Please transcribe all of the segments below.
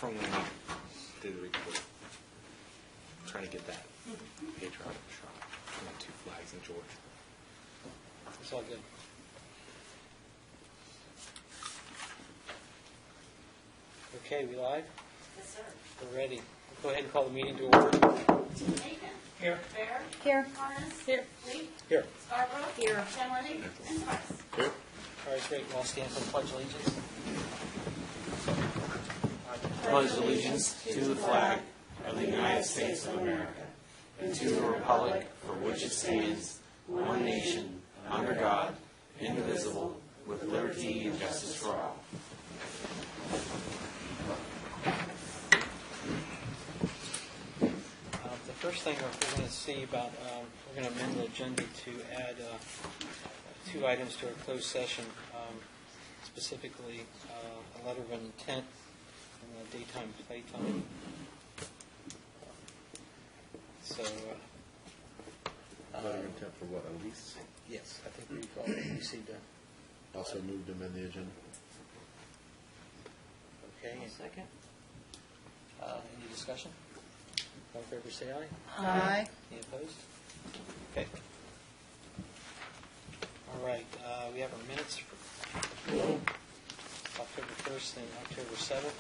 from when we did the report. Trying to get that patriotic shot from the two flags in Georgia. It's all good. Okay, we live? Yes, sir. We're ready. Go ahead and call the meeting to order. Nathan. Here. Bear. Here. Harness. Here. Lee. Here. Scarborough. Here. Kenworthy. And Price. Here. All right, great. We'll all stand for the Pledge of Allegiance. Pledge allegiance to the flag of the United States of America and to the republic for which it stands, one nation, under God, indivisible, with liberty and justice for all. The first thing we're going to see about, we're going to amend the agenda to add 2 items to our closed session, specifically a letter of intent and a daytime playtime. So, Letter of intent for what, a lease? yes, I think we've all received that. Also moved to amend the agenda. Okay. Second. Any discussion? All in favor, say aye. Aye. Any opposed? Okay. All right, we have our minutes for October 1st and October 7th.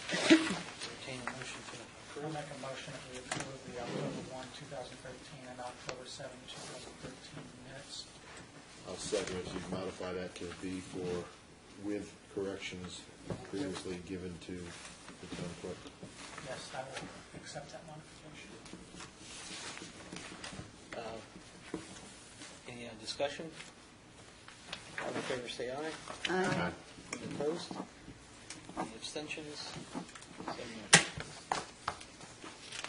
Entertain a motion to I'll approve. make a motion that we approve the October 1, 2013 and October 7, 2013 minutes. I'll second it, so you modify that to be for, with corrections previously given to the town clerk. Yes, I will accept that modification. Any discussion? All in favor, say aye. Aye. Any opposed? Any abstentions? So moved.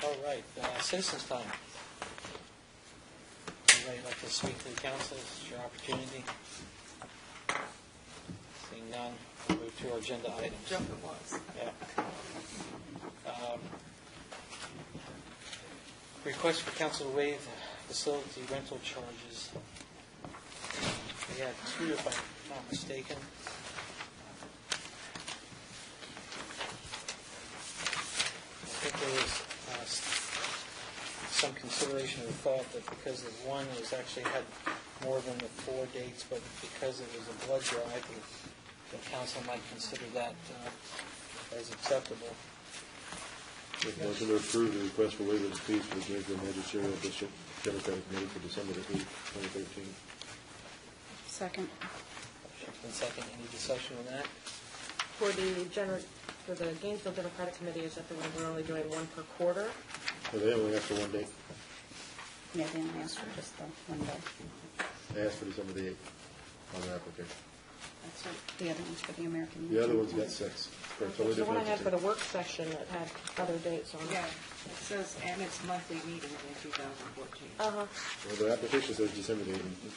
All right, citizens' time. Anybody like to speak to the council? This is your opportunity. Seeing none, we'll move to our agenda items. Jump it was. Yeah. Request for council to waive facility rental charges. We had 2, if I'm not mistaken. I think there was some consideration or thought that because the one was actually had more than the 4 dates, but because it was a blood drive, the council might consider that as acceptable. Make a motion to approve the request for waiver of fees for the Gainesville Magisterial District Democratic Committee for December 8, 2013. Second. Motion's been second. Any discussion on that? For the Gainesville Democratic Committee, is that the one we're only doing 1 per quarter? Well, they only asked for 1 day. Yeah, they only asked for just the one day. They asked for December the 8th on their application. That's what the other one's for the American The other Legion. one's got 6. For a totally The one I different had for the entity. work session that had other dates on it. Yeah, it says, and it's monthly meetings in 2014. Uh-huh. Well, their application says December the 8th.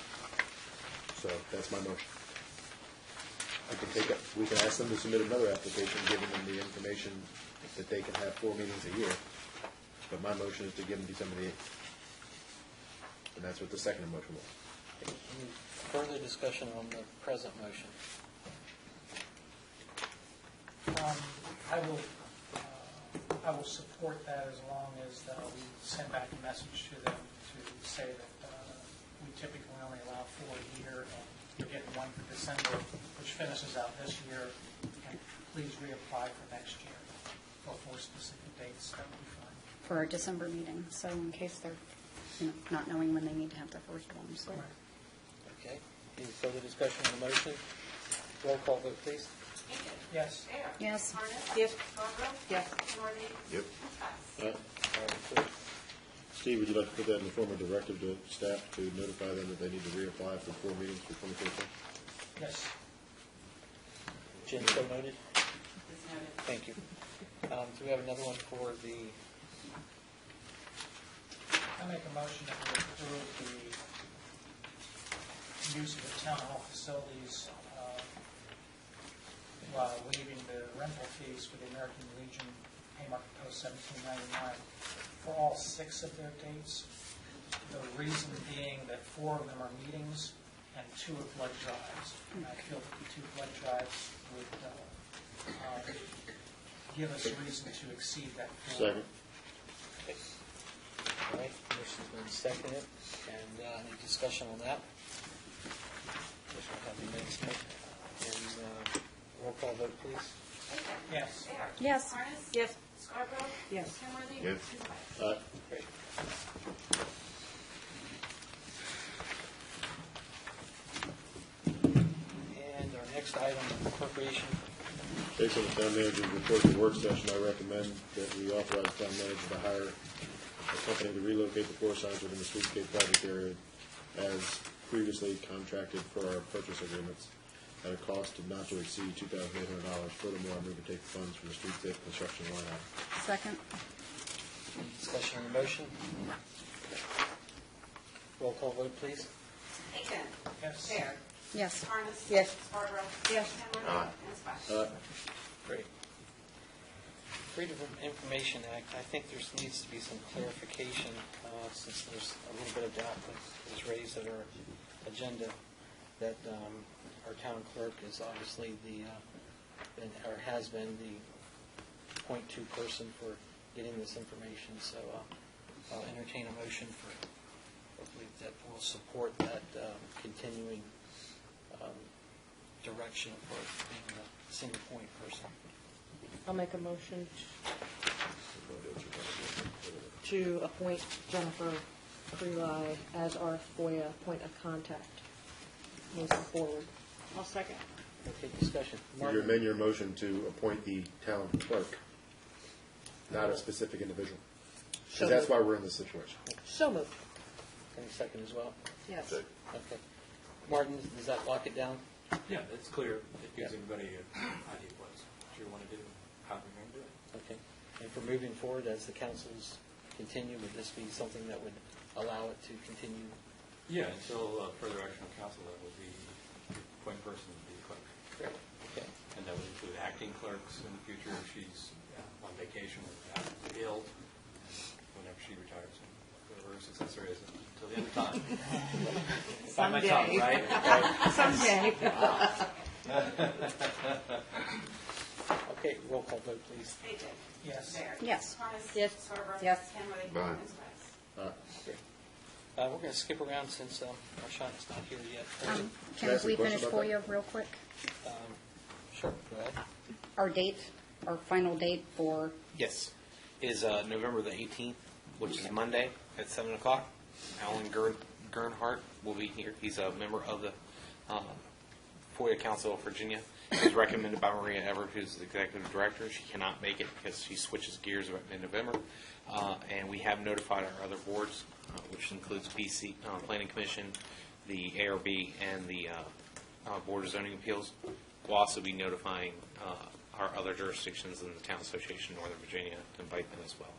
So that's my motion. We can ask them to submit another application, giving them the information that they can have 4 meetings a year. But my motion is to give them December the 8th. And that's what the second motion was. Any further discussion on the present motion? I will support that as long as we send back a message to them to say that we typically only allow 4 a year, and you're getting 1 for December, which finishes out this year, and please reapply for next year for more specific dates. That would be fine. For our December meeting, so in case they're not knowing when they need to have their first one. So. Okay. Any further discussion on the motion? Roll call vote, please. Nathan. Yes. Bear. Yes. Harness. Yes. Scarborough. Yes. Kenworthy. Yep. And Price. All right. All right, Steve, would you like to put that in the form of directive to staff to notify them that they need to reapply for 4 meetings for 2014? Yes. Jim, so noted. It's noted. Thank you. Do we have another one for the, I make a motion that we approve the use of the town hall facilities while waiving the rental fees for the American Legion Haymarket Post 1799 for all 6 of their dates. The reason being that 4 of them are meetings and 2 are blood drives. And I feel that the 2 blood drives would give us a reason to exceed that 4. Second. All right, motion's been seconded, and any discussion on that? Guess we'll have the minutes made. And roll call vote, please. Aiken. Yes. Baird. Yes. Harnis. Yes. Scarborough. Yes. Kenworthy. Yes. And Wright. Great. And our next item, appropriation. Based on the town manager's report at the work session, I recommend that we authorize the town manager to hire a company to relocate the 4 signs within the streetscape project area as previously contracted for our purchase agreements at a cost of not to exceed $2,800. Furthermore, I move to take the funds from the streetscape construction line item. Second. Any discussion on the motion? Roll call vote, please. Aiken. Yes. Baird. Yes. Harnis. Yes. Scarborough. Yes. Kenworthy. And Swack. Great. Freedom of Information Act, I think there needs to be some clarification, since there's a little bit of doubt that was raised at our agenda, that our town clerk is obviously or has been the point-to person for getting this information, so I'll entertain a motion for, hopefully, that will support that continuing direction for being a single point person. I'll make a motion to appoint Jennifer Prelai as our FOIA point of contact moving forward. I'll second. Okay, discussion. Would you amend your motion to appoint the town clerk, not a specific individual? So Because that's moved. why we're in this situation. So moved. Any second as well? Yes. Okay. Martin, does that lock it down? Yeah, it's clear. It gives Yeah. everybody an idea what you want to do, how we're going to do it. Okay. And for moving forward, as the councils continue, would this be something that would allow it to continue? Yeah, until further action on council level, the point person would be the clerk. Great. Okay. And that would include acting clerks in the future if she's on vacation or ill, whenever she retires, and whoever her successor is until the end of time. By my tongue, right? Someday. Okay, roll call vote, please. Aiken. Yes. Baird. Yes. Harnis. Yes. Scarborough. Yes. Kenworthy. Aye. And Swack. Great. We're going to skip around since Marshawn's not here yet. Can I Can ask a we question finish about FOIA real quick? Sure, go ahead. Our date, our final date for, Yes, is November the 18th, which is Monday at 7 o'clock. Alan Gernhardt will be here. He's a member of the FOIA Council of Virginia. He's recommended by Maria Everett, who's the executive director. She cannot make it because she switches gears about mid-November. And we have notified our other boards, which includes PC, Planning Commission, the ARB, and the Board of Zoning Appeals. We'll also be notifying our other jurisdictions in the Town Association of Northern Virginia to invite them as well.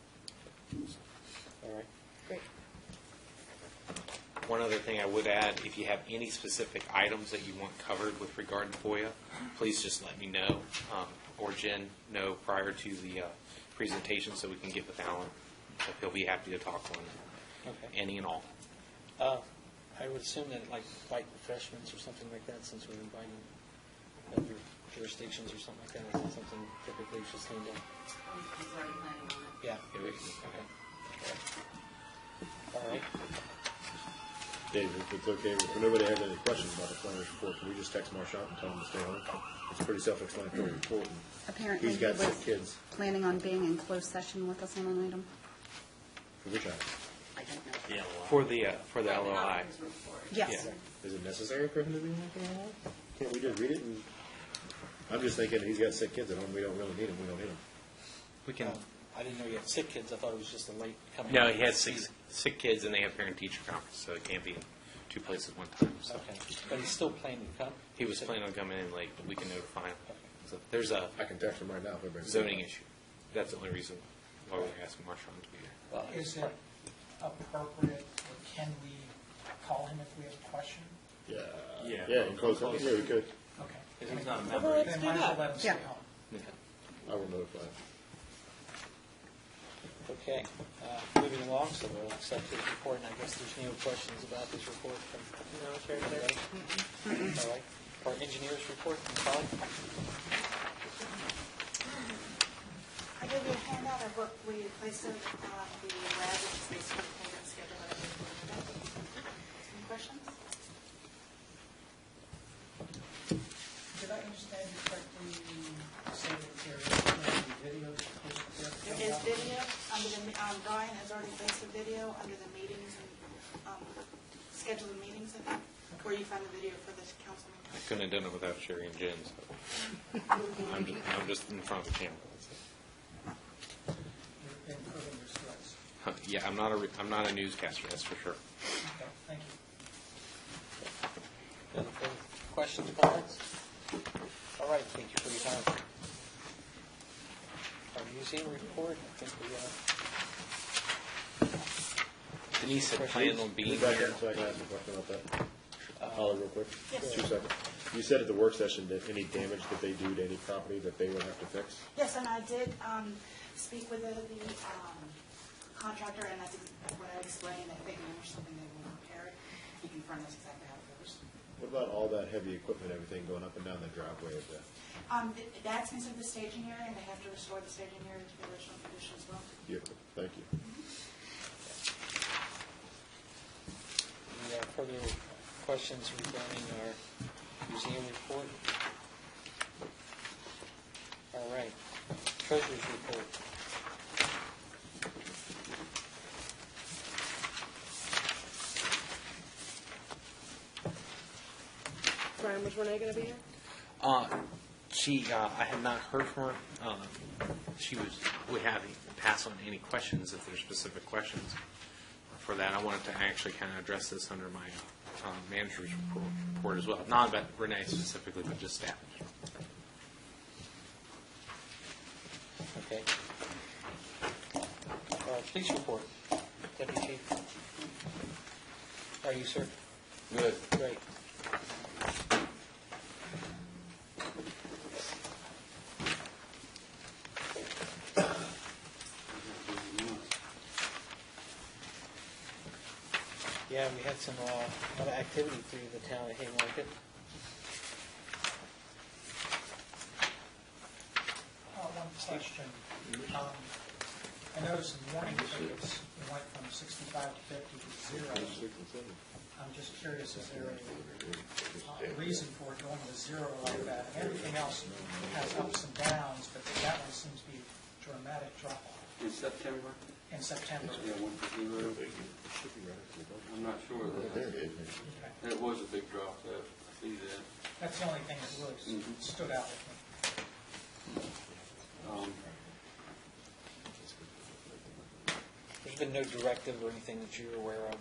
All right. Great. One other thing I would add, if you have any specific items that you want covered with regard to FOIA, please just let me know, or Jen know prior to the presentation so we can get with Alan. He'll be happy to talk on Okay. any and all. I would assume that like white refreshments or something like that, since we're inviting other jurisdictions or something like that, is that something typically just handled? He's already planning on it. Yeah. Okay. All right. Dave, if it's okay, if nobody has any questions about the planner's report, can we just text Marchant and tell him to stay on? It's a pretty self-explanatory report. and apparently He's he got sick was kids. planning on being in closed session with us on an item. For which item? I don't know. For the LOI. His report. Yes. Yeah. Is it necessary for him to be on the LOI? Can't we just read it and, I'm just thinking he's got sick kids at home, we don't really need him, we don't need him. We can. I didn't know you had sick kids. I thought it was just a late coming. No, out. he has sick kids, and they have parent-teacher conference, so it can't be in two places at one time. So. Okay. But he's still planning to come? He was planning on coming in late, but we can notify him. So there's a I can text him right now if everybody's. zoning issue. That's the only reason why we're asking Marchand to be here. Well, Is it appropriate, or can we call him if we have a question? Yeah. Yeah. Yeah, in closed session, yeah, we could. Okay. Because he's not a Well, member. let's Then do might as well that. let him stay Yeah. home. I will notify him. Okay. Moving along, so we'll accept his report, and I guess there's no questions about this report from everybody? All right. Our engineer's report, Colin? gave you a handout of what we placed it on the web, which is basically the payment schedule that I gave you today. Any questions? Did I understand you correctly, say that there is going to be videos posted there? There is video under the, Brian has already placed the video under the meetings and schedule the meetings, I think, where you find the video for this council meeting. I couldn't have done it without Sherry and Jen, so I'm just in front of the camera. That's it. You're improving your skills. Yeah, I'm not a newscaster, that's for sure. Okay, thank you. Any further questions, comments? All right, thank you for your time. Our museum report, I think we, Denise had planned on being Back here. up so I can ask a question about that. Holly, real quick. Yes. 2 seconds. You said at the work session that any damage that they do to any property that they would have to fix? Yes, and I did speak with the contractor, and that's what I explained, that if they can or something, they will repair it. He confirmed that's exactly how it goes. What about all that heavy equipment, everything going up and down the driveway of the? That's considered the staging area, and they have to restore the staging area to the original condition as well. Beautiful, thank you. any further questions regarding our museum report? All right, treasurer's report. Brian, was Renee going to be here? I had not heard from her. She would have pass on any questions if there's specific questions. For that, I wanted to actually kind of address this under my manager's report as well. Not about Renee specifically, but just staff. Okay. Police report, Deputy Chief. How are you, sir? Good. Great. Yeah, we had some lot of activity through the town of Haymarket. One question. I noticed in warning tickets, it went from 65 to 50 to 0. I'm just curious, is there a reason for it going to 0 like that? Everything else has ups and downs, but that one seems to be a dramatic drop-off In September? in September. Yeah, 1 to 0. I'm not sure of that. Okay. It was a big drop, though. I see that. That's the only thing that really stood out with me. There's been no directive or anything that you're aware of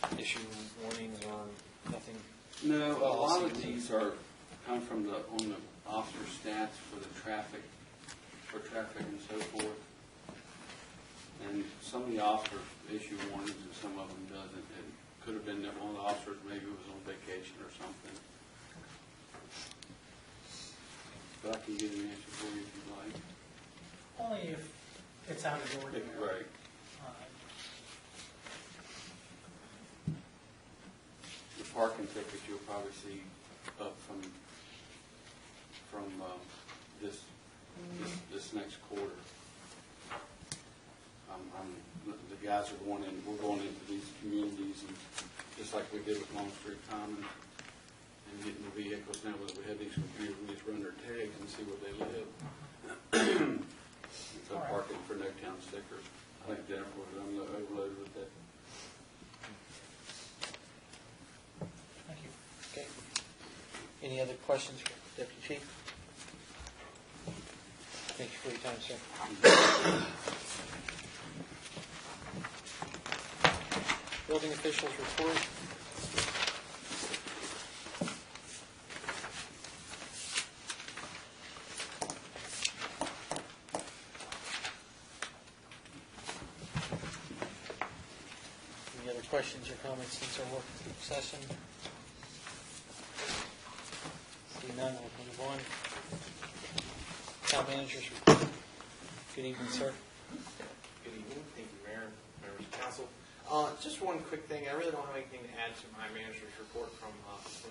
that issue warnings or nothing? No, a lot of these come from on the officer stats for the traffic and so forth. And some of the officers issue warnings and some of them doesn't. It could have been that one of the officers maybe was on vacation or something. But I can get an answer for you if you'd like. Only if it's out of the ordinary. Right. The parking tickets you'll probably see up from this next quarter. The guys are we're going into these communities, and just like we did with Long Street Commons, and getting the vehicles now that we have these computers, we just run their tags and see where they live. So parking for no town stickers. I think Jennifer was overloaded with that. Thank you. Okay. Any other questions for Deputy Chief? Thank you for your time, sir. Building officials report. Any other questions or comments since our work session? See none, we'll move on. Town managers report. Good evening, sir. Good evening. Thank you, Mayor, members of council. Just one quick thing. I really don't have anything to add to my manager's report from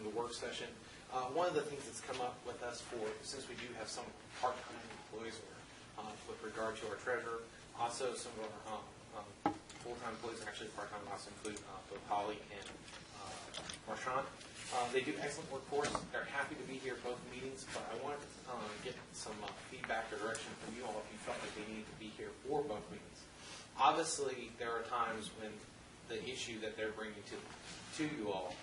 the work session. One of the things that's come up with us since we do have some part-time employees or with regard to our treasurer. Also, some of our full-time employees, actually part-time, also include both Holly and Marchand. They do excellent work for us. They're happy to be here at both meetings, but I wanted to get some feedback or direction from you all if you felt like they needed to be here for both meetings. Obviously, there are times when the issue that they're bringing to you all,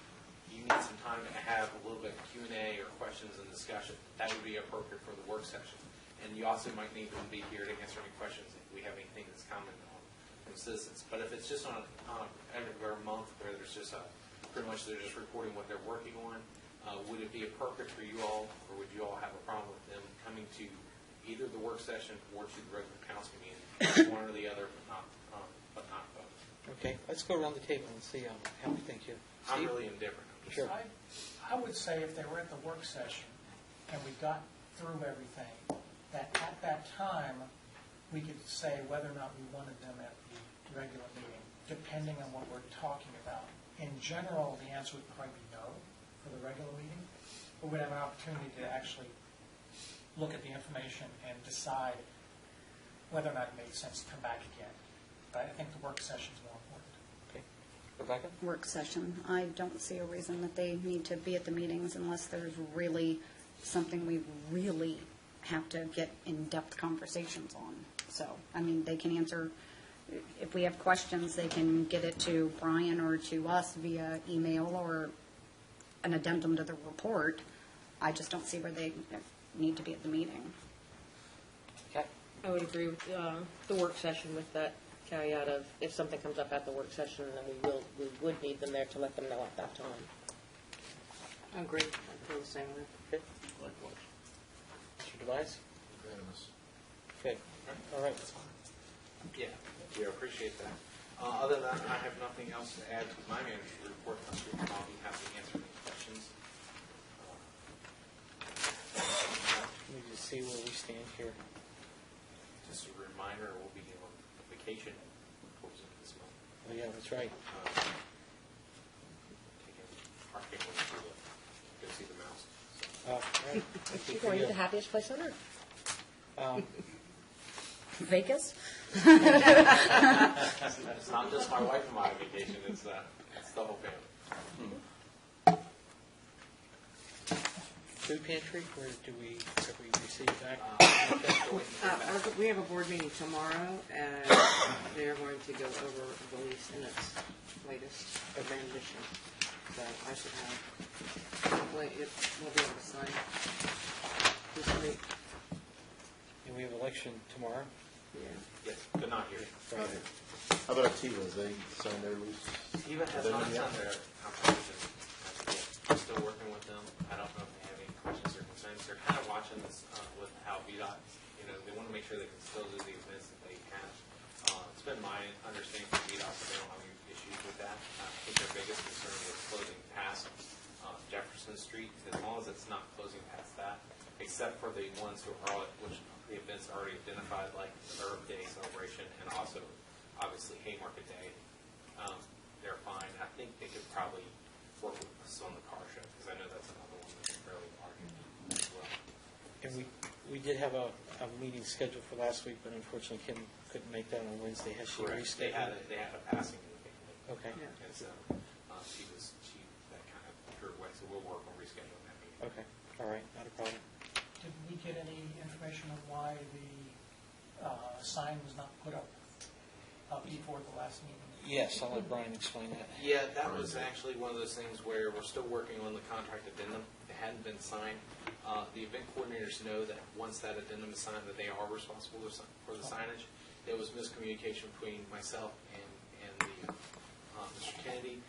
you need some time to have a little bit of Q&A or questions and discussion. That would be appropriate for the work session. And you also might need them to be here to answer any questions if we have anything that's common from citizens. But if it's just on every month where there's just pretty much they're just reporting what they're working on, would it be appropriate for you all, or would you all have a problem with them coming to either the work session or to the regular council meeting, one or the other, but not both? Okay, let's go around the table and see how we think here. I'm Steve? really indifferent. Sure. I would say if they were at the work session and we got through everything, that at that time, we could say whether or not we wanted them at the regular meeting, depending on what we're talking about. In general, the answer would probably be no for the regular meeting, but we'd have an opportunity to actually look at the information and decide whether or not it made sense to come back again. But I think the work session is more important. Okay. Rebecca? Work session. I don't see a reason that they need to be at the meetings unless there's really something we really have to get in-depth conversations on. So, I mean, they can answer, if we have questions, they can get it to Brian or to us via email or an addendum to the report. I just don't see where they need to be at the meeting. Okay. I would agree with the work session with that caveat of if something comes up at the work session, then we would need them there to let them know at that time. I agree. I feel the same way. Okay. Likewise. Mr. Device? Unanimous. Okay. All right. Yeah, we appreciate that. Other than that, I have nothing else to add to my manager's report. I'll be happy to answer any questions. Let me just see where we stand here. Just a reminder, we'll be on vacation towards the end of this month. Oh, yeah, that's right. Taking our family to go see the mouse. Right. You're going to the happiest place on earth. Vegas? It's not just my wife and my vacation, it's the whole family. Food pantry, where have we received back? We have a board meeting tomorrow, and they're going to go over the lease in its latest rendition. So I should have, hopefully we'll be able to sign this week. And we have election tomorrow. Yeah. Yes, but not here. Friday. How about Activa? Have they signed their lease? Eva has not done their comprehensive. I'm still working with them. I don't know if they have any questions or concerns. They're kind of watching this with how VDOT, they want to make sure they can still do the events that they have. It's been my understanding from VDOT that they don't have any issues with that. I think their biggest concern is closing past Jefferson Street, as long as it's not closing past that, except for the ones who are, which the events are already identified, like the Earth Day celebration and also, obviously, Haymarket Day. They're fine. I think they could probably work with us on the car show, because I know that's another one that's fairly large as well. And we did have a meeting scheduled for last week, but unfortunately Kim couldn't make that on Wednesday. Has she Correct. They rescheduled? had a passing in the family. Okay. Yeah. And so that kind of threw her away, so we'll work on rescheduling that meeting. Okay. All right. Not a problem. Did we get any information on why the sign was not put up before the last meeting? Yes, I'll let Brian explain that. Yeah, that was actually one of those things where we're still working on the contract addendum. It hadn't been signed. The event coordinators know that once that addendum is signed, that they are responsible for the signage. There was miscommunication between myself and the Mr. Kennedy.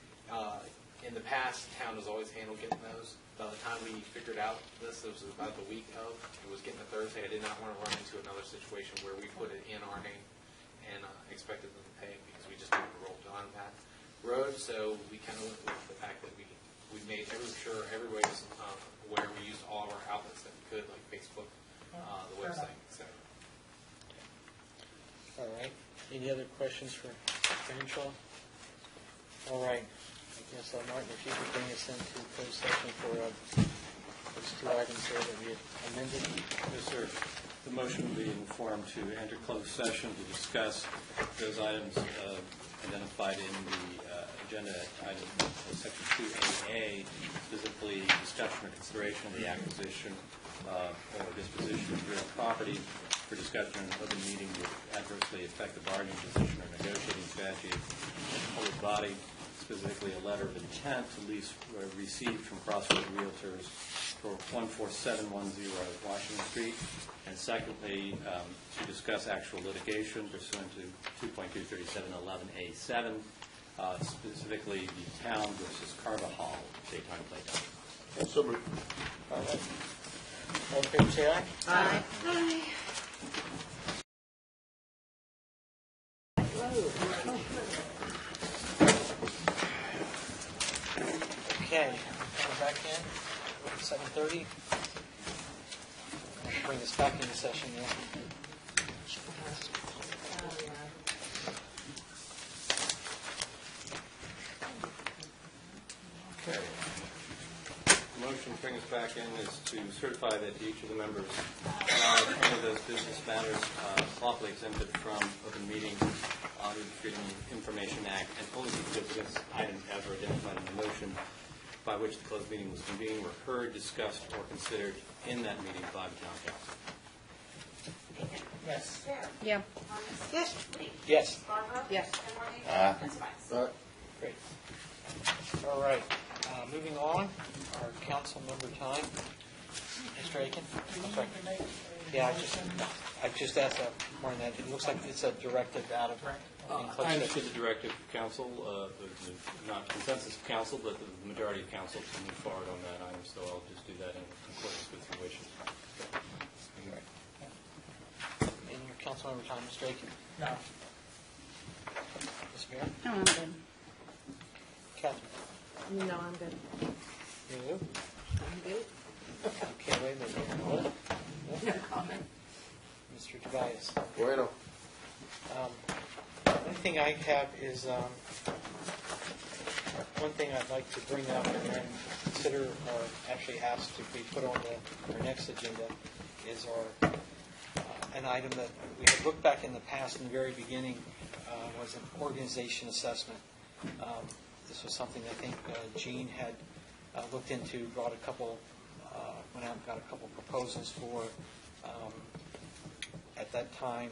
In the past, the town has always handled getting those. By the time we figured out this, it was about the week of. It was getting a Thursday. I did not want to run into another situation where we put it in our name and expected them to pay because we just didn't roll down that road. So we kind of went with the fact that we made sure everybody was aware. We used all of our outlets that we could, like Facebook, the website, etc. All right. Any other questions for Fanshaw? All right. I guess, Martin, if you could bring us into closed session for those two items there that we had amended. Yes, sir. The motion will be in the form to enter closed session to discuss those items identified in the agenda item section 2AA, specifically discussion or consideration of the acquisition or disposition of real property for discussion of the meeting would adversely affect the bargaining position or negotiating strategy of the public body, specifically a letter of intent to lease received from Crossroad Realtors for 14710 Washington Street, and secondly, to discuss actual litigation pursuant to 2.23711A7, specifically the town versus Carvajal daytime playtime. So moved. All right. All in favor, say aye. Aye. Okay, coming back in, 7:30. Bring this back into session now. Okay. The motion to bring us back in is to certify that each of the members are any of those business matters lawfully exempted from open meeting under the Freedom of Information Act, and only the business items as are identified in the motion by which the closed meeting was convened were heard, discussed, or considered in that meeting by the town council. Yes. Yeah. Yes. Yes. Yes. Great. All right, moving on, our council member time. Mr. Aiken? I'm sorry. Yeah, I just asked that, more than that. It looks like it's a directive out of. I understood the directive of council, not consensus of council, but the majority of council to move forward on that item, so I'll just do that in accordance with your wishes. In your council member time, Mr. Aiken? No. Ms. Mayor? No, I'm good. Catherine? No, I'm good. You? I'm good. Okay, wait a minute. No comment. Mr. Tobias? Bueno. The only thing I have is, one thing I'd like to bring up and then consider, or actually ask to be put on our next agenda, is our, an item that we had looked back in the past, in the very beginning, was an organization assessment. This was something I think Gene had looked into, brought a couple, went out and got a couple proposals for. At that time,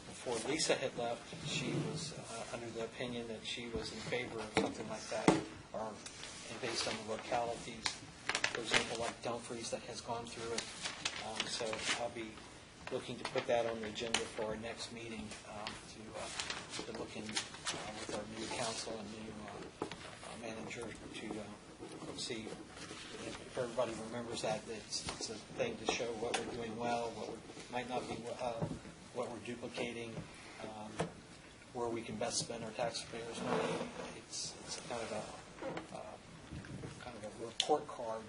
before Lisa had left, she was under the opinion that she was in favor of something like that, or and based on the localities, for example, like Dumfries that has gone through it. So I'll be looking to put that on the agenda for our next meeting to look in with our new council and new manager to see if everybody remembers that it's a thing to show what we're doing well, what might not be, what we're duplicating, where we can best spend our taxpayers' money. It's kind of a report card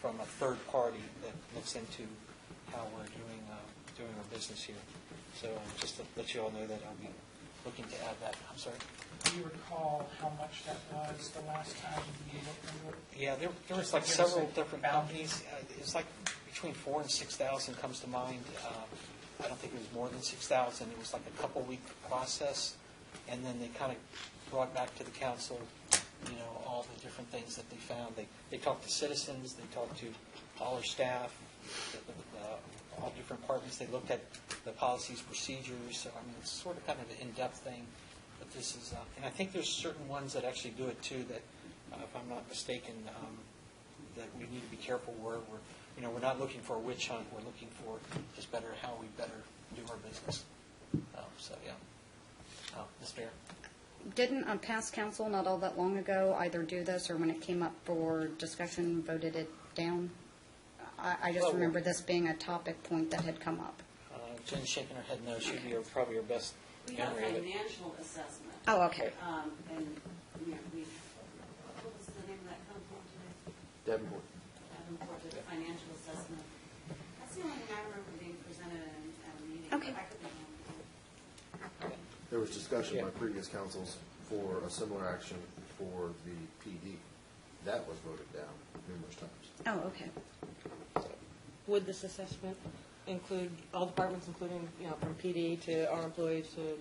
from a third party that looks into how we're doing our business here. So just to let you all know that I'll be looking to add that. I'm sorry. Do you recall how much that was the last time you looked into it? Yeah, there was like several different companies. It's like between 4,000 and 6,000 comes to mind. I don't think it was more than 6,000. It was like a couple-week process, and then they kind of brought back to the council, all the different things that they found. They talked to citizens. They talked to all our staff, all different departments. They looked at the policies, procedures. So, I mean, it's sort of kind of an in-depth thing. But this is, and I think there's certain ones that actually do it too. That, if I'm not mistaken, that we need to be careful where we're not looking for a witch hunt. We're looking for just how we better do our business. So yeah, Ms. Mayor. Didn't a past council not all that long ago either do this or when it came up for discussion voted it down? I just remember this being a topic point that had come up. Jen's shaking her head no. She'd be probably our best We have memory of it. financial assessment. Oh, okay. And what was the name of that company today? Davenport. Davenport did the financial assessment. That's the only thing I remember being presented at a meeting. Okay. I could be wrong. There was discussion Yeah. by previous councils for a similar action for the PD. That was voted down numerous times. Oh, okay. Would this assessment include all departments, including, from PD to our employees to?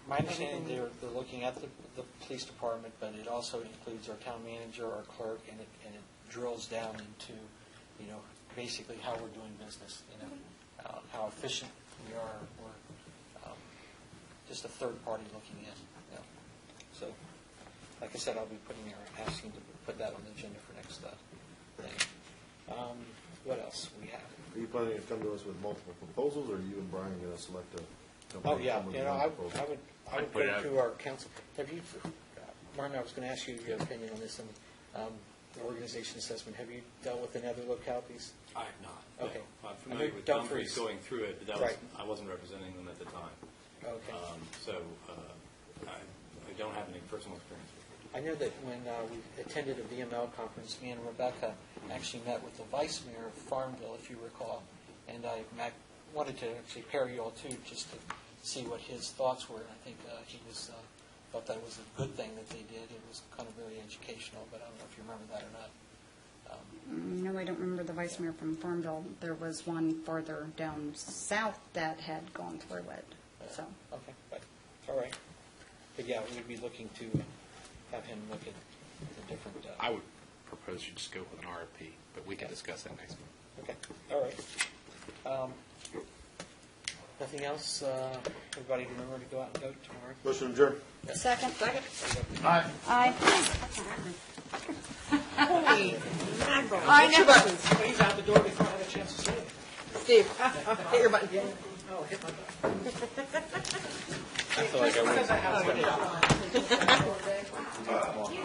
My understanding, everything? they're looking at the police department, but it also includes our town manager, our clerk, and it drills down into, basically how we're doing business, how efficient we are. We're just a third party looking in. So, like I said, I'll be asking to put that on the agenda for next thing. What else we have? Are you planning to come to us with multiple proposals, or are you and Brian going to select a company? Oh, yeah, to come with one proposal? I would go to our council. Have you, Martin, I was going to ask you your opinion on this, the organization assessment. Have you dealt with any other localities? I have not. Okay. No. I'm familiar with Dumfries. Dumfries going through it, but that Right. I wasn't representing them at the time. Okay. I don't have any personal experience with it. I know that when we attended a VML conference, me and Rebecca actually met with the vice mayor of Farmville, if you recall, and I wanted to actually pair you all too, just to see what his thoughts were. I think he thought that was a good thing that they did. It was kind of very educational, but I don't know if you remember that or not. No, I don't remember the vice mayor from Farmville. There was one farther down south that had gone through it, so. Okay, but, all right. But yeah, we'd be looking to have him look at the different. I would propose you just go with an RFP, but we can discuss that next month. Okay, all right. Nothing else? Everybody remember to go out and vote tomorrow? Motion adjourned. Second. Aye. Aye. Holy mackerel. I know. He's out the door before I have a chance to say it. Steve, hit your button. Oh, hit my button. I feel like I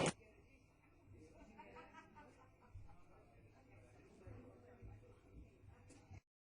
would.